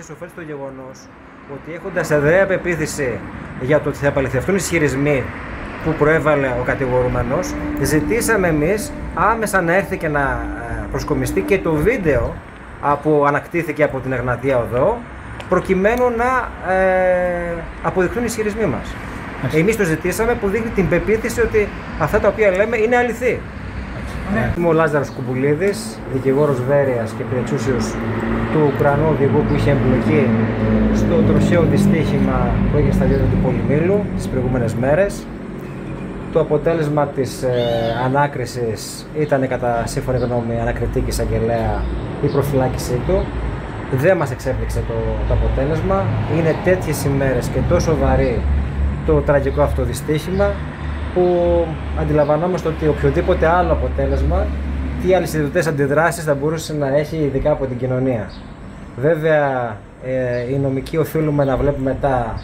Οφείλει το γεγονός ότι έχοντας αδραία πεποίθηση για το ότι θα επαληθευτούν οι ισχυρισμοί που προέβαλε ο κατηγορούμενος, ζητήσαμε εμείς άμεσα να έρθει και να προσκομιστεί και το βίντεο που ανακτήθηκε από την Εγνατία Οδό, προκειμένου να αποδειχθούν οι ισχυρισμοί μας. Εμείς το ζητήσαμε, που δείχνει την πεποίθηση ότι αυτά τα οποία λέμε είναι αληθή. Είμαι ο Λάζαρος Κουμπουλίδης, δικηγόρος Βέρειας και πριεξούσιος του Ουκρανού οδηγού που είχε εμπλοκή στο τροχαίο δυστύχημα που έγινε στα διόδια του Πολυμήλου τις προηγούμενες μέρες. Το αποτέλεσμα της ανάκρισης ήταν, κατά σύμφωνη γνώμη ανακριτή εισαγγελέα, η προφυλάκησή του. Δεν μας εξέπληξε το αποτέλεσμα. Είναι τέτοιες ημέρες και τόσο βαρύ το τραγικό αυτό δυστύχημα, που αντιλαμβανόμαστε ότι οποιοδήποτε άλλο αποτέλεσμα, τι άλλες ιδιωτικές αντιδράσεις θα μπορούσε να έχει, ειδικά από την κοινωνία. Βέβαια, οι νομικοί οφείλουμε να βλέπουμε τα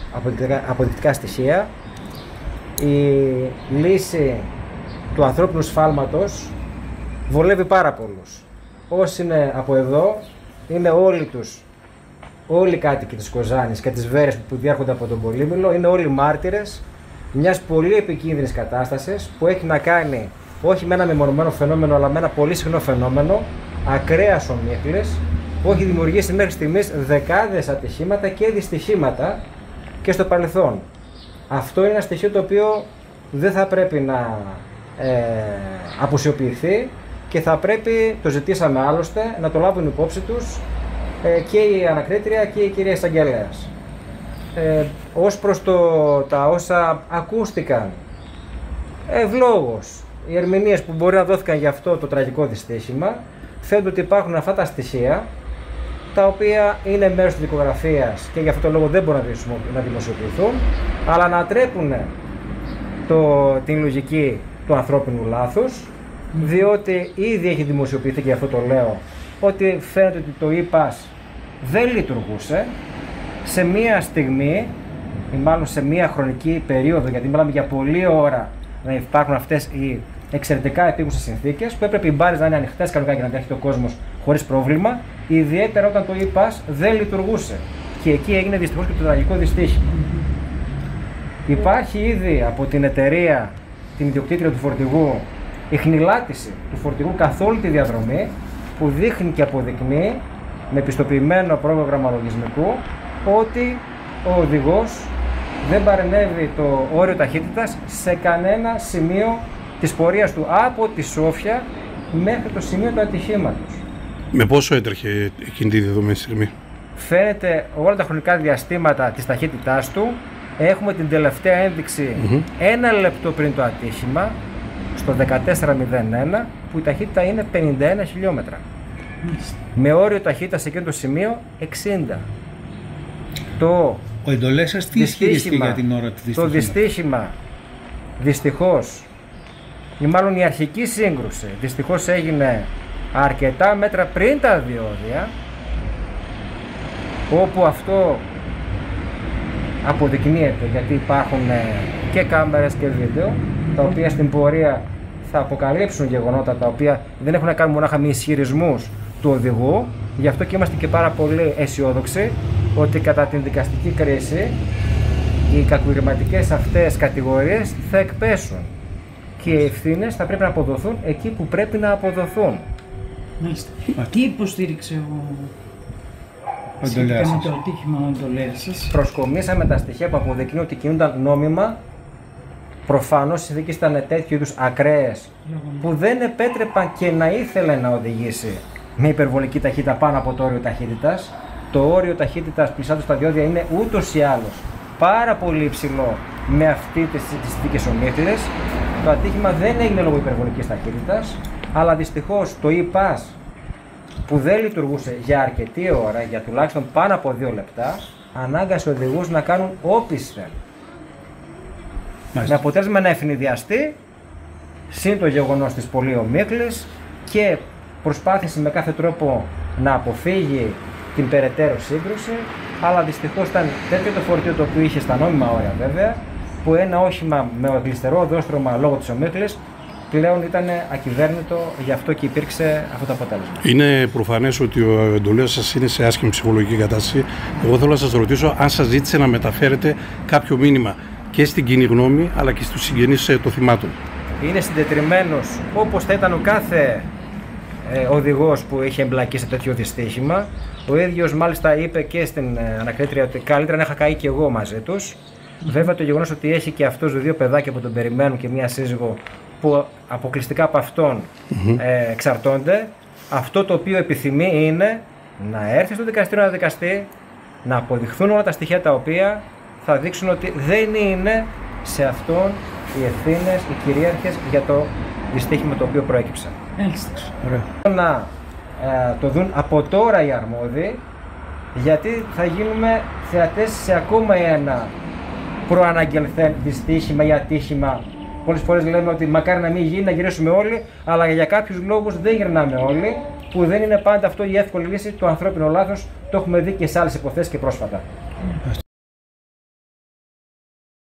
αποδεικτικά στοιχεία. Η λύση του ανθρώπινου σφάλματος βολεύει πάρα πολλούς. Όσοι είναι από εδώ, είναι όλοι οι κάτοικοι της Κοζάνης και της Βέρειας που διέρχονται από τον Πολύμηλο, είναι όλοι μάρτυρες μιας πολύ επικίνδυνης κατάστασης που έχει να κάνει όχι με ένα μεμονωμένο φαινόμενο, αλλά με ένα πολύ συχνό φαινόμενο ακραίας ομίχλης, που έχει δημιουργήσει μέχρι στιγμής δεκάδες ατυχήματα και δυστυχήματα και στο παρελθόν. Αυτό είναι ένα στοιχείο το οποίο δεν θα πρέπει να αποσιωπηθεί και θα πρέπει, το ζητήσαμε άλλωστε, να το λάβουν υπόψη τους και η ανακρίτρια και η κυρία εισαγγελέας. Ως προς τα όσα ακούστηκαν, ευλόγως, οι ερμηνείες που μπορεί να δόθηκαν για αυτό το τραγικό δυστύχημα, φαίνεται ότι υπάρχουν αυτά τα στοιχεία, τα οποία είναι μέρος της δικογραφίας και για αυτόν τον λόγο δεν μπορούν να δημοσιοποιηθούν, αλλά να τρέπουν την λογική του ανθρώπινου λάθους, διότι ήδη έχει δημοσιοποιηθεί, και αυτό το λέω, ότι φαίνεται ότι το ΙΠΑΣ δεν λειτουργούσε σε μία στιγμή, ή μάλλον σε μία χρονική περίοδο, γιατί μιλάμε για πολλή ώρα να υπάρχουν αυτές οι εξαιρετικά επίγουσες συνθήκες, που έπρεπε οι μπάρες να είναι ανοιχτές κανονικά για να διέχεται ο κόσμος χωρίς πρόβλημα, ιδιαίτερα όταν το ΙΠΑΣ δεν λειτουργούσε. Και εκεί έγινε δυστυχώς και το τραγικό δυστύχημα. Υπάρχει ήδη από την εταιρεία, την ιδιοκτήτρια του φορτηγού, η χνηλάτιση του φορτηγού καθ' όλη τη διαδρομή, που δείχνει και αποδεικνύει με πιστοποιημένο πρόγραμμα λογισμικού ότι ο οδηγός δεν παρενέβη το όριο ταχύτητας σε κανένα σημείο της πορείας του από τη Σόφια μέχρι το σημείο του ατυχήματος. Με πόσο έτρεχε εκείνη τη δεδομένη στιγμή? Φαίνεται όλα τα χρονικά διαστήματα της ταχύτητάς του. Έχουμε την τελευταία ένδειξη ένα λεπτό πριν το ατύχημα, στο 14.01, που η ταχύτητα είναι 51 χιλιόμετρα. Με όριο ταχύτητα σε εκείνο το σημείο 60. Ο εντολές σας τι ισχύριστηκε για την ώρα του δυστυχήματος? Το δυστύχημα, δυστυχώς, ή μάλλον η αρχική σύγκρουση, δυστυχώς έγινε αρκετά μέτρα πριν τα διόδια, όπου αυτό αποδεικνύεται, γιατί υπάρχουν και κάμερες και βίντεο, τα οποία στην πορεία θα αποκαλύψουν γεγονότα τα οποία δεν έχουν να κάνουν μονάχα με ισχυρισμούς του οδηγού. Γι' αυτό και είμαστε και πάρα πολύ αισιόδοξοι ότι κατά την δικαστική κρίση οι κακουργηματικές αυτές κατηγορίες θα εκπέσουν και οι ευθύνες θα πρέπει να αποδοθούν εκεί που πρέπει να αποδοθούν. Μάλιστα. Τι υποστήριξε σχετικά με το ατύχημα ο εντολέας σας? Προσκομίσαμε τα στοιχεία που αποδεικνύουν ότι κινούνταν νόμιμα. Προφανώς οι συνθήκες ήταν τέτοιου είδους ακραίες που δεν επέτρεπαν και να ήθελε να οδηγήσει με υπερβολική ταχύτητα πάνω από το όριο ταχύτητας. Το όριο ταχύτητας πλησιάτου στα διόδια είναι ούτως ή άλλως πάρα πολύ υψηλό με αυτή τις συνθήκες ομίχλης. Το ατύχημα δεν έγινε λόγω υπερβολικής ταχύτητας, αλλά δυστυχώς το ΙΠΑΣ, που δεν λειτουργούσε για αρκετή ώρα, για τουλάχιστον πάνω από 2 λεπτά, ανάγκασε οδηγούς να κάνουν όπισθεν. Με αποτέλεσμα να ευνηδιαστεί, συν το γεγονός της πολύ ομίχλης, και προσπάθησε με κάθε τρόπο να αποφύγει την περαιτέρω σύγκρουση, αλλά δυστυχώς ήταν τέτοιο το φορτίο το οποίο είχε στα νόμιμα όρια βέβαια, που ένα όχημα με γλιστερό οδόστρωμα λόγω της ομίχλης πλέον ήταν ακυβέρνητο, γι' αυτό και υπήρξε αυτό το αποτέλεσμα. Είναι προφανές ότι ο εντολέας σας είναι σε άσχημη ψυχολογική κατάσταση. Εγώ θέλω να σας ρωτήσω αν σας ζήτησε να μεταφέρετε κάποιο μήνυμα και στην κοινή γνώμη αλλά και στους συγγενείς των θυμάτων. Είναι συντετριμμένος όπως θα ήταν ο κάθε οδηγός που είχε εμπλακεί σε τέτοιο δυστύχημα. Ο ίδιος μάλιστα είπε και στην ανακρίτρια ότι καλύτερα να είχα καεί και εγώ μαζί τους. Βέβαια το γεγονός ότι έχει και αυτός 2 παιδάκια που τον περιμένουν και μία σύζυγο που αποκλειστικά από αυτόν εξαρτώνται, αυτό το οποίο επιθυμεί είναι να έρθει στο δικαστήριο να δικαστεί, να αποδειχθούν όλα τα στοιχεία τα οποία θα δείξουν ότι δεν είναι σε αυτόν οι ευθύνες, οι κυρίαρχες για το δυστύχημα το οποίο προέκυψε. Να το δουν από τώρα οι αρμόδιοι, γιατί θα γίνουμε θεατές σε ακόμα ένα προαναγγελθέν δυστύχημα ή ατύχημα. Πολλές φορές λέμε ότι μακάρι να μην γίνει, να γυρίσουμε όλοι, αλλά για κάποιους λόγους δεν γυρνάμε όλοι, που δεν είναι πάντα αυτό η εύκολη λύση. Το ανθρώπινο λάθος το έχουμε δει και σε άλλες υποθέσεις και πρόσφατα.